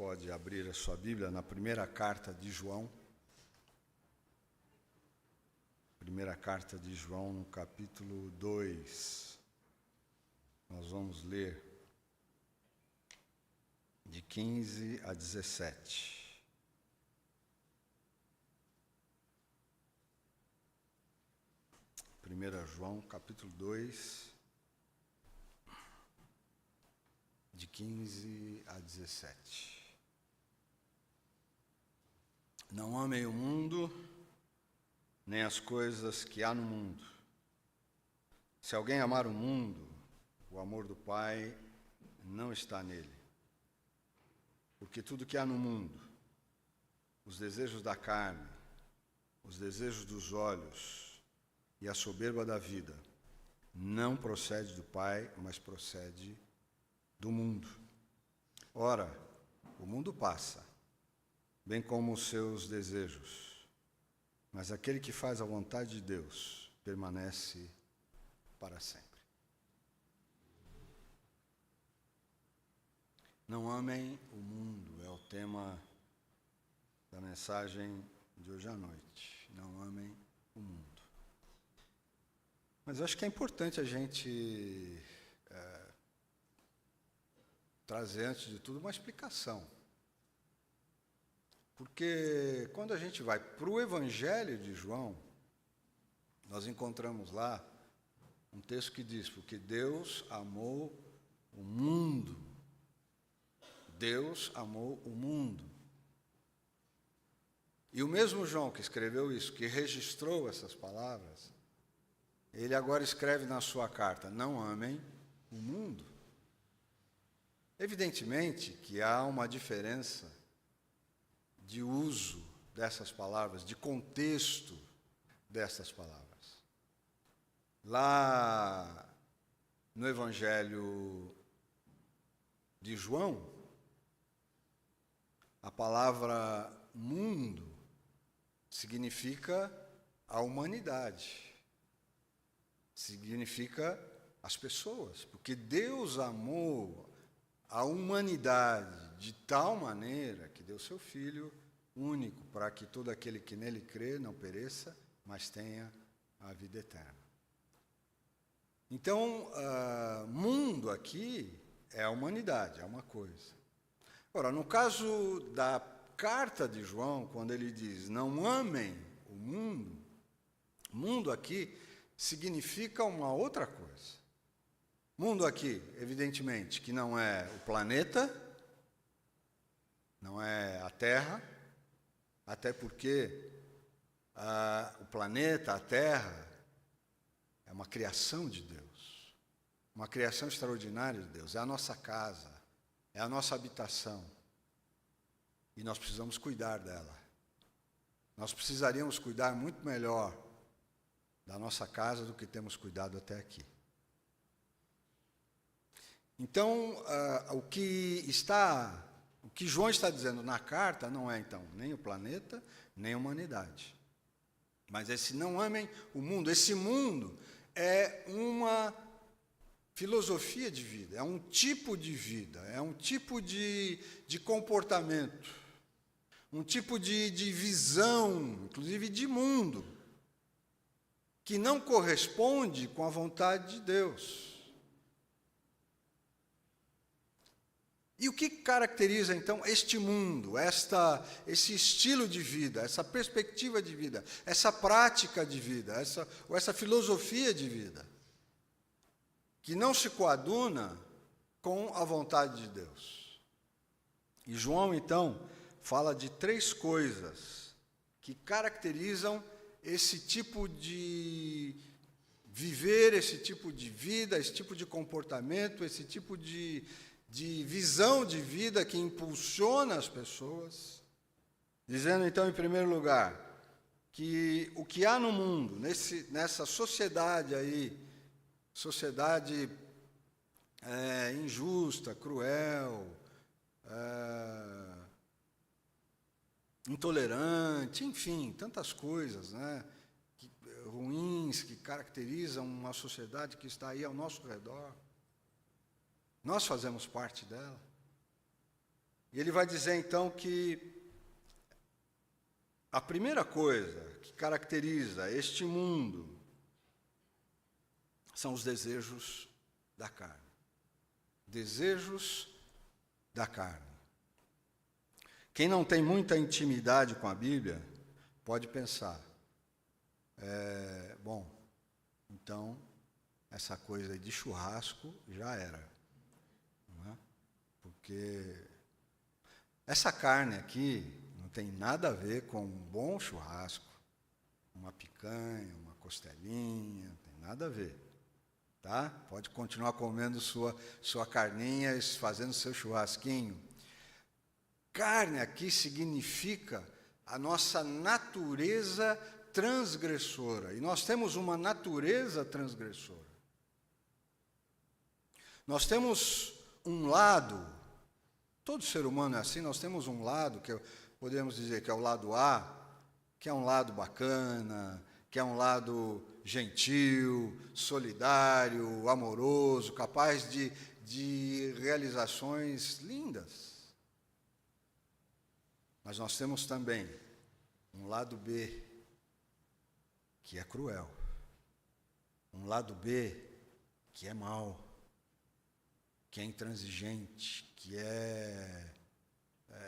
pode abrir a sua Bíblia na primeira carta de João. Primeira carta de João, no capítulo 2. Nós vamos ler de 15 a 17. Primeira João, capítulo 2, de 15 a 17. Não amem o mundo, nem as coisas que há no mundo. Se alguém amar o mundo, o amor do Pai não está nele. Porque tudo que há no mundo, os desejos da carne, os desejos dos olhos e a soberba da vida, não procede do Pai, mas procede do mundo. Ora, o mundo passa, bem como os seus desejos, mas aquele que faz a vontade de Deus permanece para sempre. Não amem o mundo, é o tema da mensagem de hoje à noite. Não amem o mundo. Mas eu acho que é importante a gente trazer, antes de tudo, uma explicação. Porque quando a gente vai para o Evangelho de João, nós encontramos lá um texto que diz: porque Deus amou o mundo. Deus amou o mundo. E o mesmo João que escreveu isso, que registrou essas palavras, ele agora escreve na sua carta: não amem o mundo. Evidentemente que há uma diferença de uso dessas palavras, de contexto dessas palavras. Lá no Evangelho de João, a palavra mundo significa a humanidade, significa as pessoas, porque Deus amou a humanidade de tal maneira que deu seu Filho único, para que todo aquele que nele crê não pereça, mas tenha a vida eterna. Então, mundo aqui é a humanidade, é uma coisa. Agora, no caso da carta de João, quando ele diz: não amem o mundo aqui significa uma outra coisa. Mundo aqui, evidentemente, que não é o planeta, não é a Terra, até porque o planeta, a Terra, é uma criação de Deus, uma criação extraordinária de Deus, é a nossa casa, é a nossa habitação, e nós precisamos cuidar dela. Nós precisaríamos cuidar muito melhor da nossa casa do que temos cuidado até aqui. Então, o que João está dizendo na carta não é, então, nem o planeta, nem a humanidade. Mas esse não amem o mundo. Esse mundo é uma filosofia de vida, é um tipo de vida, é um tipo de comportamento, um tipo de visão, inclusive de mundo, que não corresponde com a vontade de Deus. E o que caracteriza, então, este mundo, esse estilo de vida, essa perspectiva de vida, essa prática de vida, essa filosofia de vida, que não se coaduna com a vontade de Deus? E João, então, fala de 3 coisas que caracterizam esse tipo de viver, esse tipo de vida, esse tipo de comportamento, esse tipo de visão de vida que impulsiona as pessoas, dizendo, então, em primeiro lugar, que o que há no mundo, nessa sociedade aí, sociedade injusta, cruel, intolerante, enfim, tantas coisas, né, ruins que caracterizam uma sociedade que está aí ao nosso redor. Nós fazemos parte dela. E ele vai dizer, então, que a primeira coisa que caracteriza este mundo são os desejos da carne. Desejos da carne. Quem não tem muita intimidade com a Bíblia pode pensar, bom, então essa coisa de churrasco já era, não é? Porque essa carne aqui não tem nada a ver com um bom churrasco, uma picanha, uma costelinha, não tem nada a ver. Tá? Pode continuar comendo sua carninha, fazendo seu churrasquinho. Carne aqui significa a nossa natureza transgressora. E nós temos uma natureza transgressora. Nós temos um lado, todo ser humano é assim, nós temos um lado, que podemos dizer que é o lado A, que é um lado bacana, que é um lado gentil, solidário, amoroso, capaz de realizações lindas. Mas nós temos também um lado B, que é cruel. Um lado B, que é mau, que é intransigente, que é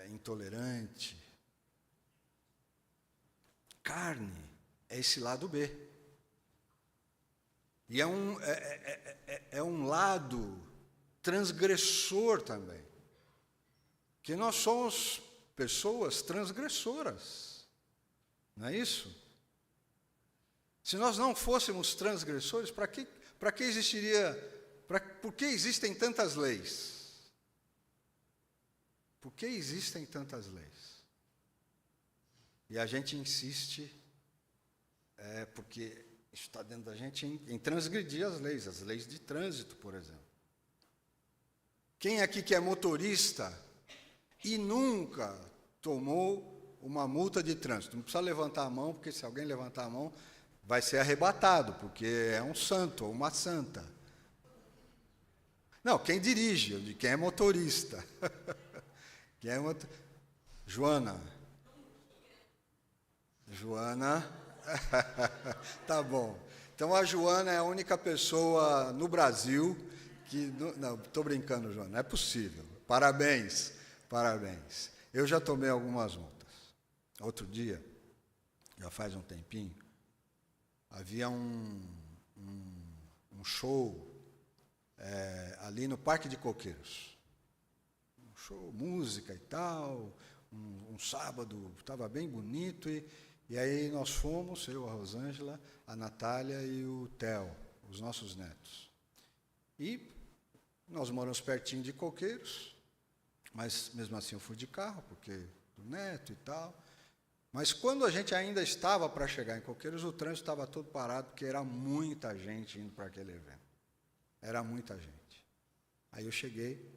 intolerante. Carne é esse lado B. E é um lado transgressor também. Que nós somos pessoas transgressoras. Não é isso? Se nós não fôssemos transgressores, para que existiria... Por que existem tantas leis? Por que existem tantas leis? E a gente insiste, porque está dentro da gente em transgredir as leis de trânsito, por exemplo. Quem aqui que é motorista e nunca tomou uma multa de trânsito? Não precisa levantar a mão, porque se alguém levantar a mão, vai ser arrebatado, porque é um santo ou uma santa. Não, quem dirige, quem é motorista. Quem é Joana. Tá bom. Então a Joana é a única pessoa no Brasil que... Não, estou brincando, Joana, não é possível. Parabéns. Eu já tomei algumas multas. Outro dia, já faz um tempinho, havia um show ali no Parque de Coqueiros. Um show, música e tal, um sábado, estava bem bonito, e aí nós fomos, eu, a Rosângela, a Natália e o Theo, os nossos netos. E nós moramos pertinho de Coqueiros, mas mesmo assim eu fui de carro, porque do neto e tal. Mas quando a gente ainda estava para chegar em Coqueiros, o trânsito estava todo parado, porque era muita gente indo para aquele evento. Era muita gente. Aí eu cheguei,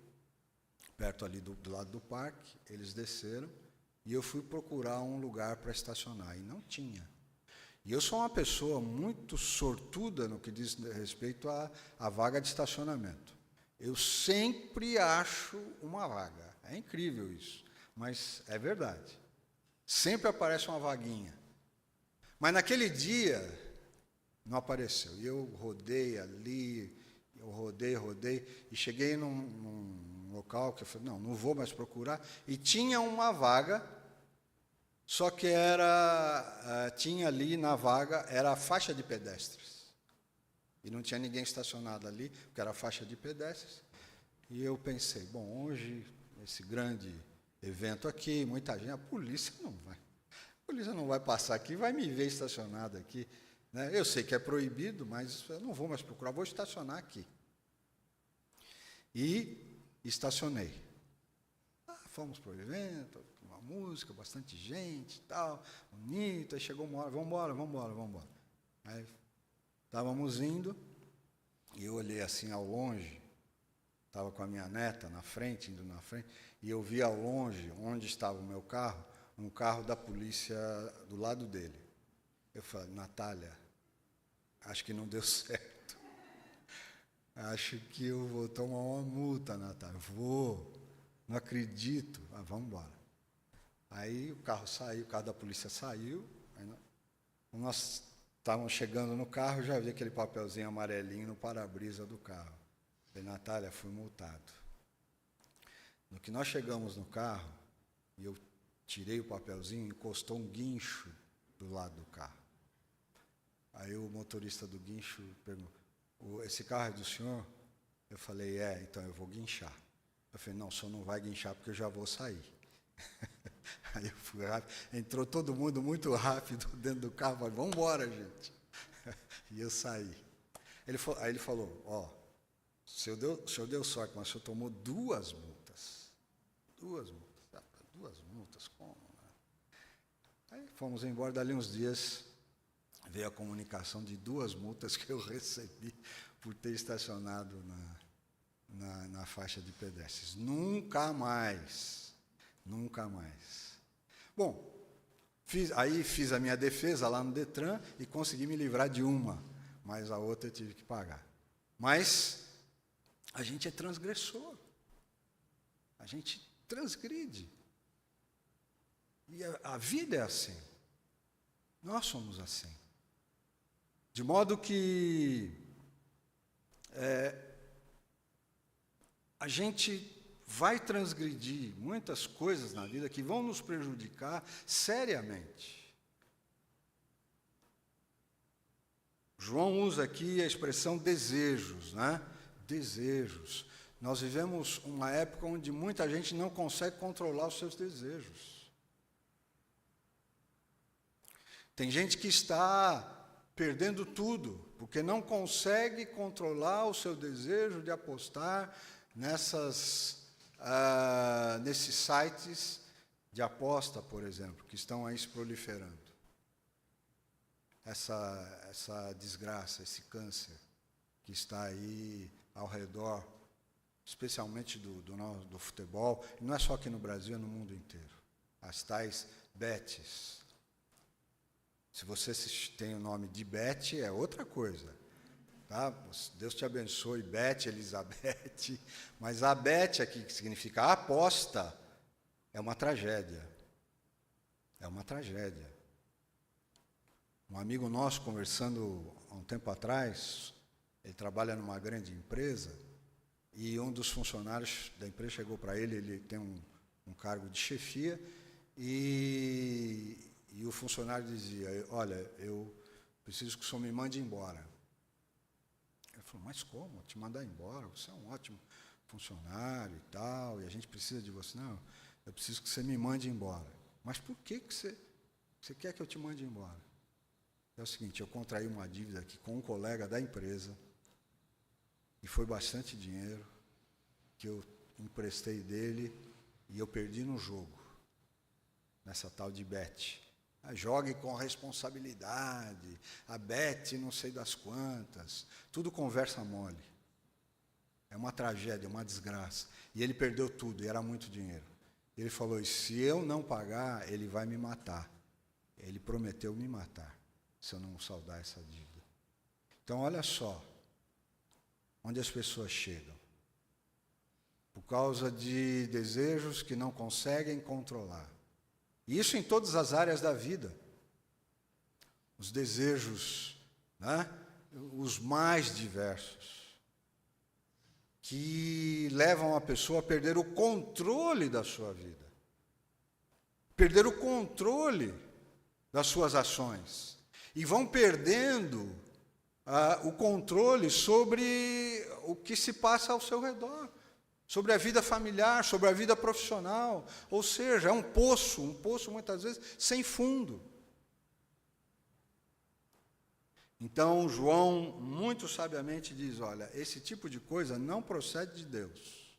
perto ali do lado do parque, eles desceram, e eu fui procurar um lugar para estacionar, e não tinha. E eu sou uma pessoa muito sortuda no que diz respeito à vaga de estacionamento. Eu sempre acho uma vaga. É incrível isso, mas é verdade. Sempre aparece uma vaguinha. Mas naquele dia, não apareceu. E eu rodei ali, eu rodei, e cheguei num local que eu falei, não vou mais procurar. E tinha uma vaga, só que tinha ali na vaga, era a faixa de pedestres. E não tinha ninguém estacionado ali, porque era a faixa de pedestres. E eu pensei, bom, hoje, esse grande evento aqui, muita gente, a polícia não vai passar aqui, vai me ver estacionado aqui. Né? Eu sei que é proibido, mas eu não vou mais procurar, vou estacionar aqui. E estacionei. Fomos para o evento, uma música, bastante gente, tal, bonito, aí chegou uma hora, vamos embora. Aí estávamos indo, e eu olhei assim ao longe, estava com a minha neta na frente, indo na frente, e eu vi ao longe, onde estava o meu carro, um carro da polícia do lado dele. Eu falei, Natália, acho que não deu certo. Acho que eu vou tomar uma multa, Natália. Vou. não acredito. Vamos embora. Aí o carro saiu, o carro da polícia saiu. Quando nós estávamos chegando no carro, já vi aquele papelzinho amarelinho no para-brisa do carro. Falei, Natália, fui multado. No que nós chegamos no carro, e eu tirei o papelzinho, encostou um guincho do lado do carro. Aí o motorista do guincho perguntou, esse carro é do senhor? Eu falei, então eu vou guinchar. Eu falei, não, o senhor não vai guinchar porque eu já vou sair. Aí eu fui rápido, entrou todo mundo muito rápido dentro do carro, falei, vamos embora, gente. E eu saí. Aí ele falou, o senhor deu sorte, mas o senhor tomou 2 multas. 2 multas. 2 multas, como? Aí fomos embora, dali uns dias veio a comunicação de 2 multas que eu recebi por ter estacionado na faixa de pedestres. Nunca mais. Bom, fiz a minha defesa lá no Detran e consegui me livrar de uma, mas a outra eu tive que pagar. Mas a gente é transgressor. A gente transgride. E a vida é assim. Nós somos assim. De modo que a gente vai transgredir muitas coisas na vida que vão nos prejudicar seriamente. João usa aqui a expressão desejos, né? Desejos. Nós vivemos uma época onde muita gente não consegue controlar os seus desejos. Tem gente que está perdendo tudo, porque não consegue controlar o seu desejo de apostar nesses sites de aposta, por exemplo, que estão aí se proliferando. Essa desgraça, esse câncer que está aí ao redor, especialmente do futebol, e não é só aqui no Brasil, é no mundo inteiro. As tais bets. Se você tem o nome de Bet, é outra coisa. Tá? Deus te abençoe, Bet, Elizabeth. Mas a Bet aqui, que significa aposta, é uma tragédia. É uma tragédia. Um amigo nosso, conversando há um tempo atrás, ele trabalha numa grande empresa, e um dos funcionários da empresa chegou para ele tem um cargo de chefia, e o funcionário dizia, olha, eu preciso que o senhor me mande embora. Ele falou, mas como? Te mandar embora? Você é um ótimo funcionário e tal, e a gente precisa de você. Não, eu preciso que você me mande embora. Mas por que você quer que eu te mande embora? É o seguinte, eu contraí uma dívida aqui com um colega da empresa, e foi bastante dinheiro que eu emprestei dele, e eu perdi no jogo, nessa tal de bet. Jogue com responsabilidade, a bet não sei das quantas, tudo conversa mole. É uma tragédia, uma desgraça. E ele perdeu tudo, e era muito dinheiro. Ele falou, e se eu não pagar, ele vai me matar. Ele prometeu me matar, se eu não saldar essa dívida. Então, olha só, onde as pessoas chegam. Por causa de desejos que não conseguem controlar. E isso em todas as áreas da vida. Os desejos, né, os mais diversos, que levam a pessoa a perder o controle da sua vida, perder o controle das suas ações, e vão perdendo o controle sobre o que se passa ao seu redor. Sobre a vida familiar, sobre a vida profissional. Ou seja, é um poço muitas vezes sem fundo. Então, João muito sabiamente diz, olha, esse tipo de coisa não procede de Deus.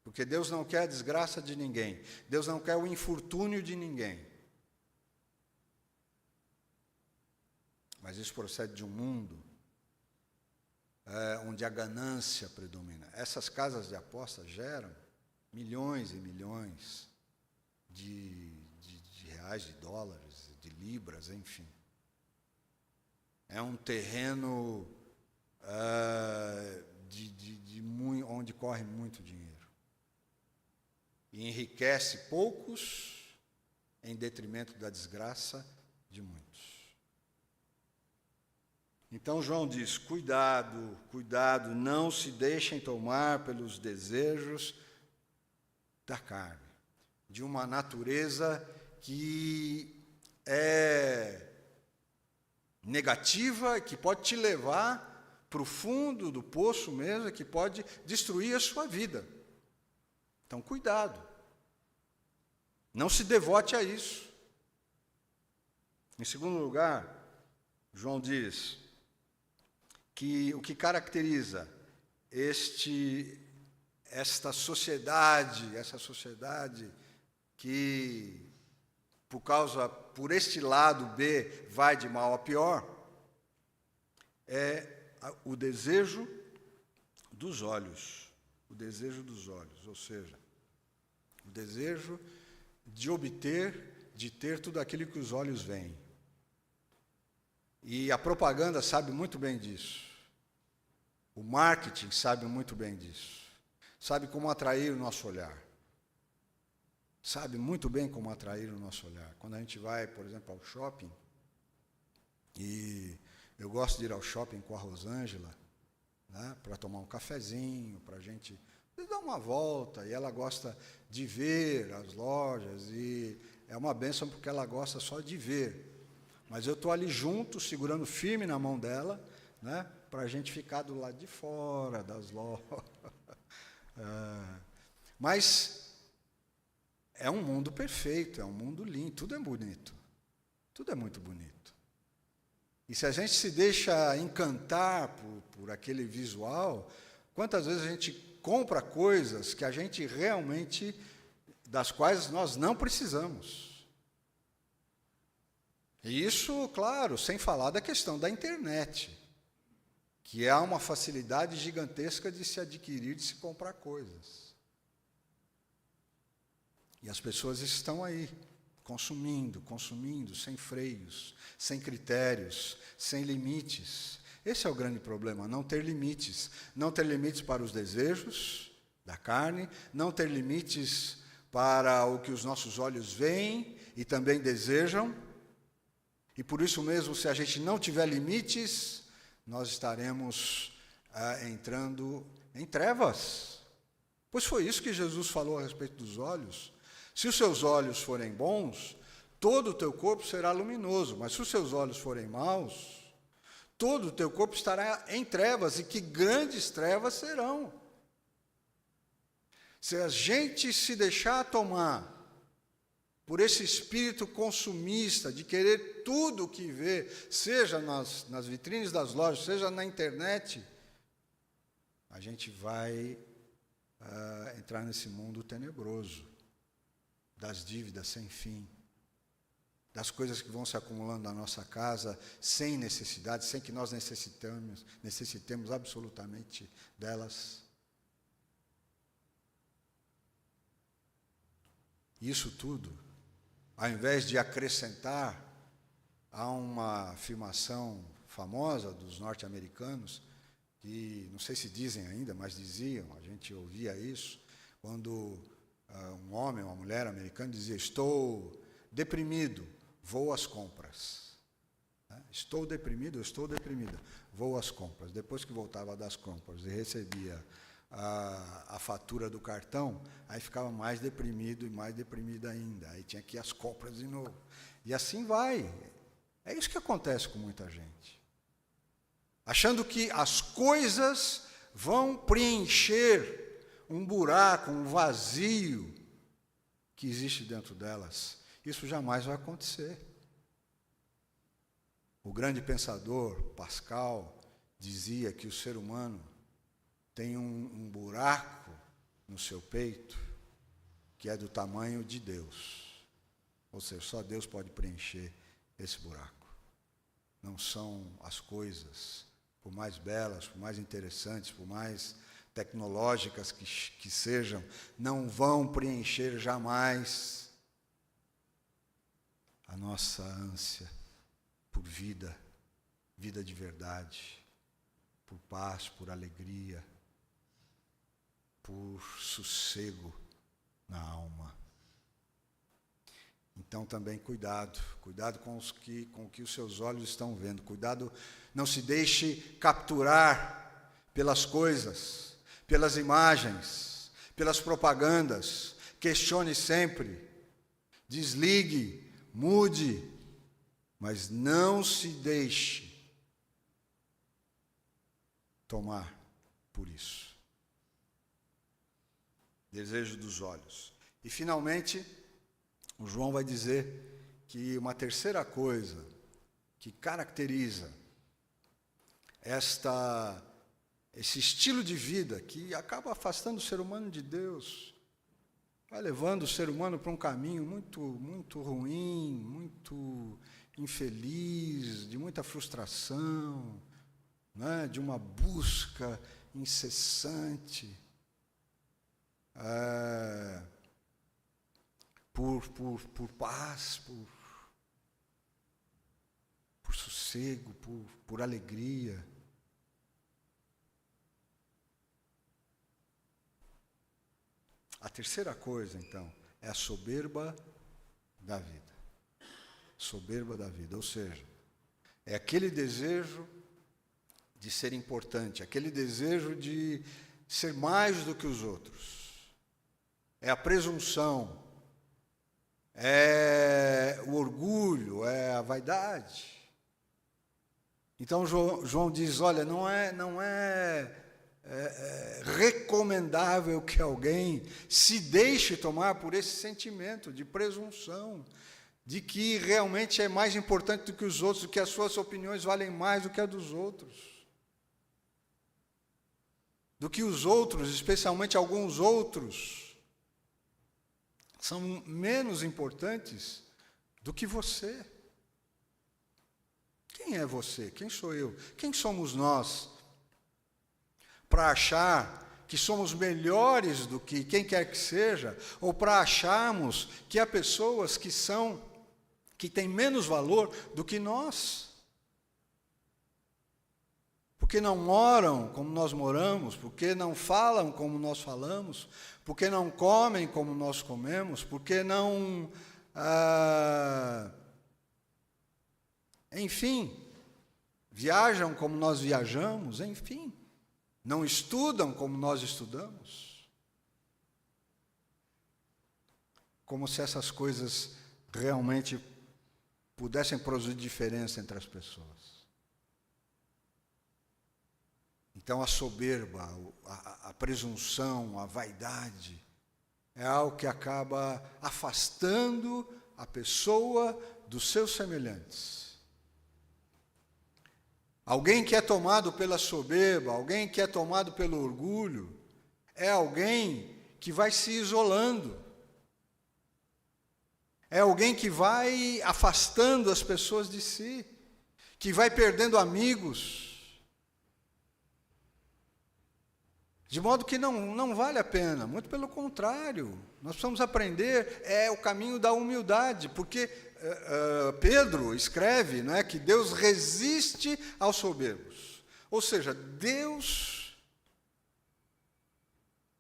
Porque Deus não quer a desgraça de ninguém. Deus não quer o infortúnio de ninguém. Mas isso procede de um mundo onde a ganância predomina. Essas casas de aposta geram milhões e milhões de reais, de dólares, de libras, enfim. É um terreno onde corre muito dinheiro. e enriquece poucos em detrimento da desgraça de muitos. Então João diz: cuidado, cuidado, não se deixem tomar pelos desejos da carne, de uma natureza que é negativa, que pode te levar para o fundo do poço mesmo, que pode destruir a sua vida. Então, cuidado. Não se devote a isso. Em segundo lugar, João diz que o que caracteriza essa sociedade que, por este lado B, vai de mal a pior, é o desejo dos olhos. O desejo dos olhos, ou seja, o desejo de obter, de ter tudo aquilo que os olhos veem. E a propaganda sabe muito bem disso. O marketing sabe muito bem disso. Sabe como atrair o nosso olhar. Sabe muito bem como atrair o nosso olhar. Quando a gente vai, por exemplo, ao shopping, e eu gosto de ir ao shopping com a Rosângela, né, para tomar um cafezinho, para a gente dar uma volta, e ela gosta de ver as lojas, e é uma bênção porque ela gosta só de ver. Mas eu estou ali junto, segurando firme na mão dela, né, para a gente ficar do lado de fora das lojas. Mas é um mundo perfeito, é um mundo lindo, tudo é bonito, tudo é muito bonito. E se a gente se deixa encantar por aquele visual, quantas vezes a gente compra coisas que a gente realmente, das quais nós não precisamos. E isso, claro, sem falar da questão da internet, que é uma facilidade gigantesca de se adquirir, de se comprar coisas. E as pessoas estão aí, consumindo, sem freios, sem critérios, sem limites. Esse é o grande problema, não ter limites. Não ter limites para os desejos da carne, não ter limites para o que os nossos olhos veem e também desejam. E por isso mesmo, se a gente não tiver limites, nós estaremos entrando em trevas. Pois foi isso que Jesus falou a respeito dos olhos. Se os seus olhos forem bons, todo o teu corpo será luminoso, mas se os seus olhos forem maus, todo o teu corpo estará em trevas, e que grandes trevas serão. Se a gente se deixar tomar por esse espírito consumista, de querer tudo o que vê, seja nas vitrines das lojas, seja na internet, a gente vai entrar nesse mundo tenebroso, das dívidas sem fim, das coisas que vão se acumulando na nossa casa sem necessidade, sem que nós necessitemos absolutamente delas. Isso tudo, ao invés de acrescentar a uma afirmação famosa dos norte-americanos, que não sei se dizem ainda, mas diziam, a gente ouvia isso, quando um homem ou uma mulher americana dizia: estou deprimido, vou às compras. Estou deprimido, estou deprimida, vou às compras. Depois que voltava das compras e recebia a fatura do cartão, aí ficava mais deprimido e mais deprimido ainda. Aí tinha que ir às compras de novo. E assim vai. É isso que acontece com muita gente. Achando que as coisas vão preencher um buraco, um vazio que existe dentro delas. Isso jamais vai acontecer. O grande pensador Pascal dizia que o ser humano tem um buraco no seu peito que é do tamanho de Deus. Ou seja, só Deus pode preencher esse buraco. Não são as coisas, por mais belas, por mais interessantes, por mais tecnológicas que sejam, não vão preencher jamais a nossa ânsia por vida de verdade, por paz, por alegria, por sossego, na alma. Então também cuidado com o que os seus olhos estão vendo. Cuidado, não se deixe capturar pelas coisas, pelas imagens, pelas propagandas. Questione sempre, desligue, mude, mas não se deixe tomar por isso. Desejo dos olhos. E finalmente, o João vai dizer que uma terceira coisa que caracteriza esse estilo de vida que acaba afastando o ser humano de Deus, vai levando o ser humano para um caminho muito, muito ruim, muito infeliz, de muita frustração, né, de uma busca incessante por paz, por sossego, por alegria. A terceira coisa, então, é a soberba da vida. Soberba da vida, ou seja, é aquele desejo de ser importante, aquele desejo de ser mais do que os outros. É a presunção, é o orgulho, é a vaidade. Então João diz, olha, não é recomendável que alguém se deixe tomar por esse sentimento de presunção, de que realmente é mais importante do que os outros, que as suas opiniões valem mais do que a dos outros. Do que os outros, especialmente alguns outros, são menos importantes do que você. Quem é você? Quem sou eu? Quem somos nós para achar que somos melhores do que quem quer que seja, ou para acharmos que há pessoas que têm menos valor do que nós? Porque não moram como nós moramos, porque não falam como nós falamos, porque não comem como nós comemos, porque não, enfim, viajam como nós viajamos, enfim, não estudam como nós estudamos. Como se essas coisas realmente pudessem produzir diferença entre as pessoas. Então, a soberba, a presunção, a vaidade, é algo que acaba afastando a pessoa dos seus semelhantes. Alguém que é tomado pela soberba, alguém que é tomado pelo orgulho, é alguém que vai se isolando. É alguém que vai afastando as pessoas de si, que vai perdendo amigos. De modo que não vale a pena, muito pelo contrário. Nós precisamos aprender o caminho da humildade, porque Pedro escreve, não é, que Deus resiste aos soberbos. Ou seja, Deus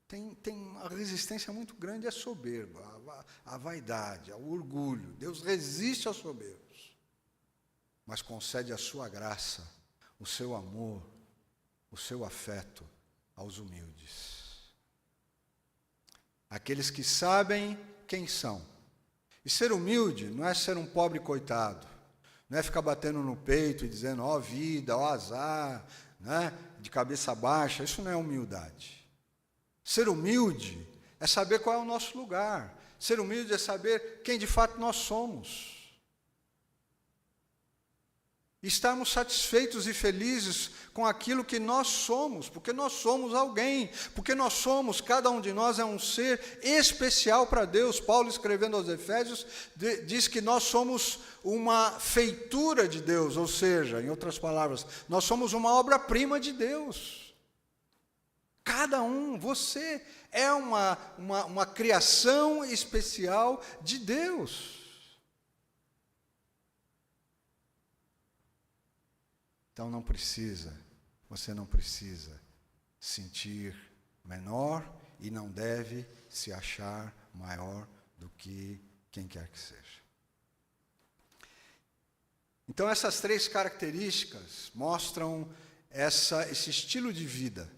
tem uma resistência muito grande à soberba, à vaidade, ao orgulho. Deus resiste aos soberbos, mas concede a sua graça, o seu amor, o seu afeto aos humildes. Aqueles que sabem quem são. E ser humilde não é ser um pobre coitado, não é ficar batendo no peito e dizendo, ó vida, ó azar, né, de cabeça baixa. Isso não é humildade. Ser humilde é saber qual é o nosso lugar. Ser humilde é saber quem de fato nós somos. Estarmos satisfeitos e felizes com aquilo que nós somos, porque nós somos alguém, porque nós somos, cada um de nós é um ser especial para Deus. Paulo, escrevendo aos Efésios, diz que nós somos uma feitura de Deus, ou seja, em outras palavras, nós somos uma obra-prima de Deus. Cada um, você é uma criação especial de Deus. Então você não precisa sentir menor e não deve se achar maior do que quem quer que seja. Então, essas três características mostram esse estilo de vida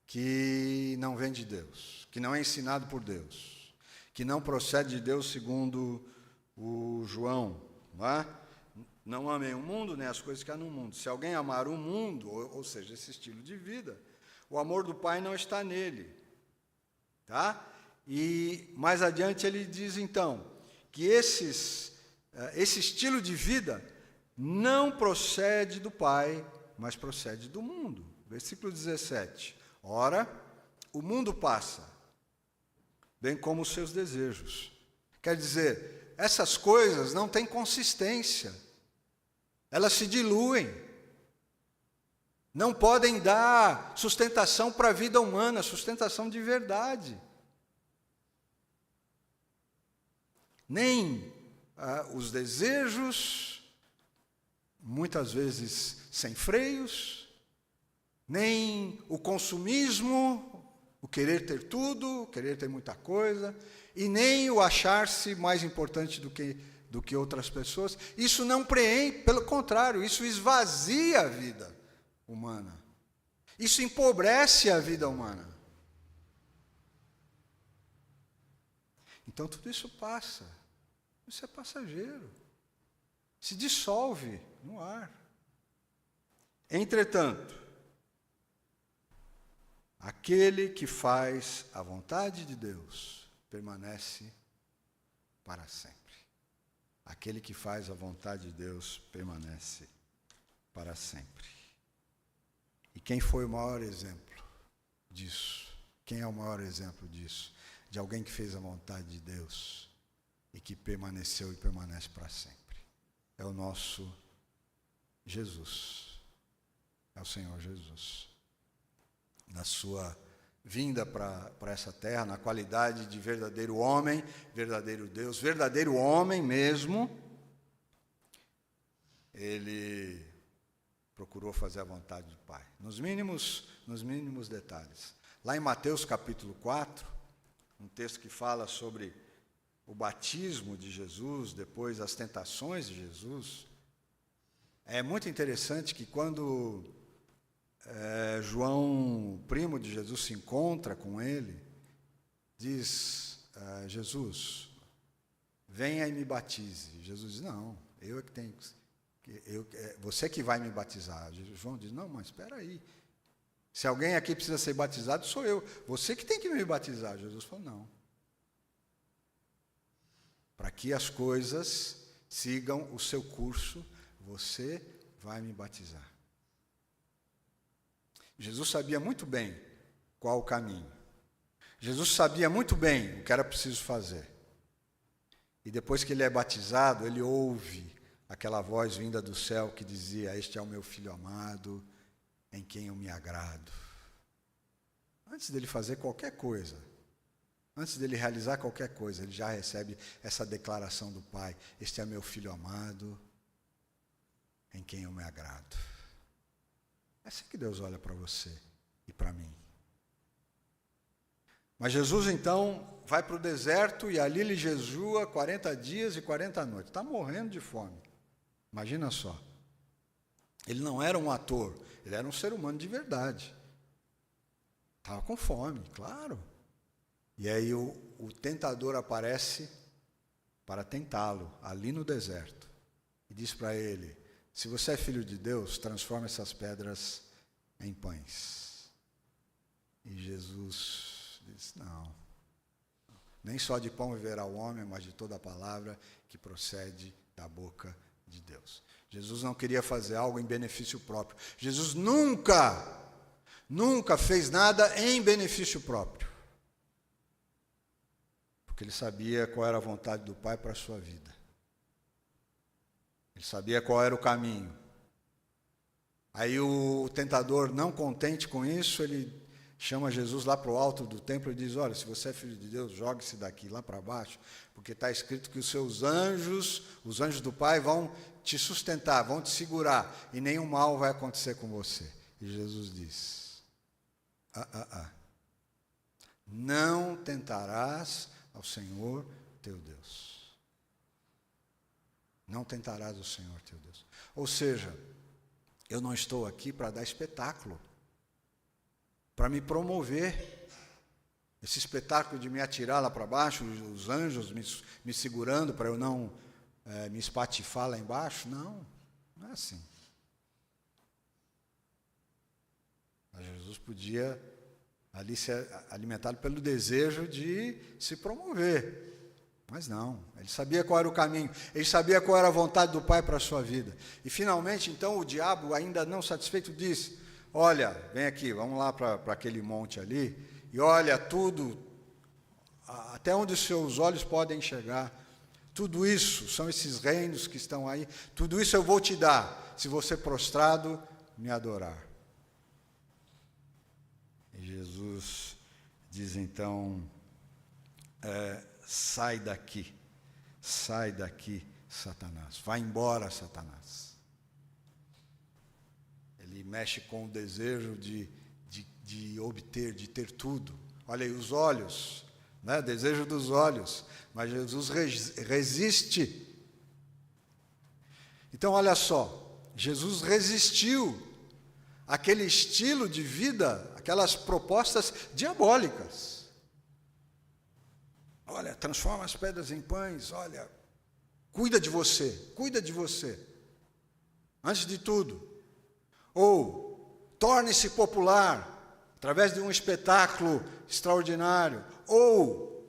que não vem de Deus, que não é ensinado por Deus, que não procede de Deus segundo o João. Não amem o mundo, nem as coisas que há no mundo. Se alguém amar o mundo, ou seja, esse estilo de vida, o amor do Pai não está nele. Tá? E mais adiante ele diz, então, que esse estilo de vida não procede do Pai, mas procede do mundo. Versículo 17. Ora, o mundo passa, bem como os seus desejos. Quer dizer, essas coisas não têm consistência. Elas se diluem. Não podem dar sustentação para a vida humana, sustentação de verdade. Nem os desejos, muitas vezes sem freios, nem o consumismo, o querer ter tudo, querer ter muita coisa, e nem o achar-se mais importante do que outras pessoas. Isso não preenche, pelo contrário, isso esvazia a vida humana. Isso empobrece a vida humana. Então tudo isso passa. Isso é passageiro. Se dissolve no ar. Entretanto, aquele que faz a vontade de Deus permanece para sempre. Aquele que faz a vontade de Deus permanece para sempre. E quem foi o maior exemplo disso? Quem é o maior exemplo disso? De alguém que fez a vontade de Deus e que permaneceu e permanece para sempre. É o nosso Jesus. É o Senhor Jesus. Na sua vinda para essa terra, na qualidade de verdadeiro homem, verdadeiro Deus, verdadeiro homem mesmo, ele procurou fazer a vontade do Pai, nos mínimos detalhes. Lá em Mateus capítulo 4, um texto que fala sobre o batismo de Jesus, depois as tentações de Jesus, é muito interessante que quando João, primo de Jesus, se encontra com ele, diz, Jesus, venha e me batize. Jesus diz, não, eu é que tenho, você que vai me batizar. João diz, não, mas espera aí, se alguém aqui precisa ser batizado, sou eu, você que tem que me batizar. Jesus falou, não. Para que as coisas sigam o seu curso, você vai me batizar. Jesus sabia muito bem qual o caminho. Jesus sabia muito bem o que era preciso fazer. E depois que ele é batizado, ele ouve aquela voz vinda do céu que dizia, este é o meu filho amado, em quem eu me agrado. Antes dele fazer qualquer coisa, antes dele realizar qualquer coisa, ele já recebe essa declaração do Pai, este é meu filho amado, em quem eu me agrado. É assim que Deus olha para você e para mim. Mas Jesus, então, vai para o deserto e ali ele jejua 40 dias e 40 noites. Está morrendo de fome. Imagina só. Ele não era um ator, ele era um ser humano de verdade. Estava com fome, claro. E aí o tentador aparece para tentá-lo, ali no deserto. E diz para ele, se você é filho de Deus, transforma essas pedras em pães. E Jesus diz, não. Nem só de pão viverá o homem, mas de toda a palavra que procede da boca de Deus. Jesus não queria fazer algo em benefício próprio. Jesus nunca fez nada em benefício próprio. Porque ele sabia qual era a vontade do Pai para a sua vida. Ele sabia qual era o caminho. Aí o tentador, não contente com isso, ele chama Jesus lá para o alto do templo e diz, olha, se você é filho de Deus, jogue-se daqui lá para baixo, porque está escrito que os seus anjos, os anjos do Pai, vão te sustentar, vão te segurar, e nenhum mal vai acontecer com você. E Jesus diz, Não tentarás ao Senhor teu Deus. Não tentarás ao Senhor teu Deus. Ou seja, eu não estou aqui para dar espetáculo, para me promover. Esse espetáculo de me atirar lá para baixo, os anjos me segurando para eu não me espatifar lá embaixo. Não, não é assim. Mas Jesus podia ali ser alimentado pelo desejo de se promover. Mas não, ele sabia qual era o caminho, ele sabia qual era a vontade do Pai para a sua vida. E finalmente, então, o diabo, ainda não satisfeito, disse: olha, vem aqui, vamos lá para aquele monte ali, e olha tudo, até onde os seus olhos podem enxergar, tudo isso, são esses reinos que estão aí, tudo isso eu vou te dar, se você prostrado me adorar. E Jesus diz então, sai daqui, Satanás, vai embora, Satanás. Ele mexe com o desejo de obter, de ter tudo. Olha aí, os olhos, né? Desejo dos olhos, mas Jesus resiste. Então, olha só, Jesus resistiu àquele estilo de vida, aquelas propostas diabólicas. Olha, transforma as pedras em pães, olha, cuida de você, antes de tudo. Ou, torne-se popular, através de um espetáculo extraordinário, ou,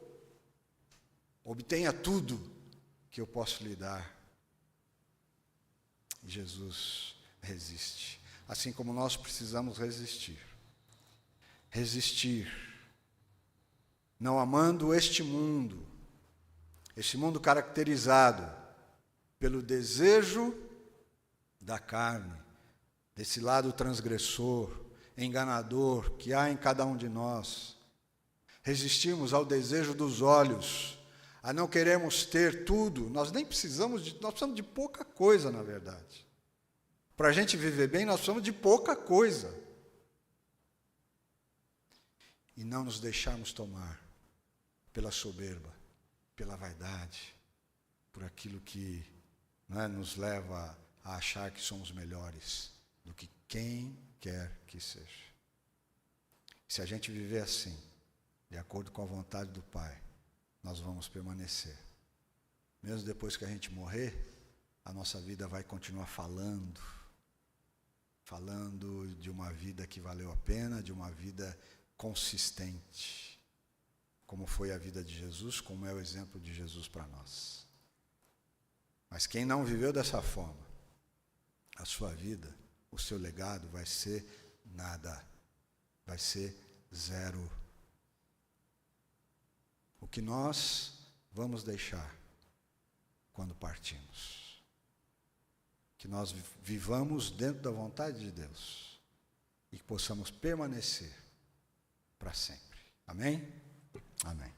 obtenha tudo que eu posso lhe dar. Jesus resiste, assim como nós precisamos resistir. Resistir, não amando este mundo caracterizado pelo desejo da carne, desse lado transgressor, enganador que há em cada um de nós. Resistimos ao desejo dos olhos, a não queremos ter tudo. Nós precisamos de pouca coisa, na verdade. Para a gente viver bem, nós precisamos de pouca coisa. E não nos deixarmos tomar pela soberba, pela vaidade, por aquilo que nos leva a achar que somos melhores do que quem quer que seja. Se a gente viver assim, de acordo com a vontade do Pai, nós vamos permanecer. Mesmo depois que a gente morrer, a nossa vida vai continuar falando de uma vida que valeu a pena, de uma vida consistente, como foi a vida de Jesus, como é o exemplo de Jesus para nós. Mas quem não viveu dessa forma, a sua vida, o seu legado vai ser nada, vai ser zero. O que nós vamos deixar quando partimos? Que nós vivamos dentro da vontade de Deus e que possamos permanecer para sempre. Amém? Amém.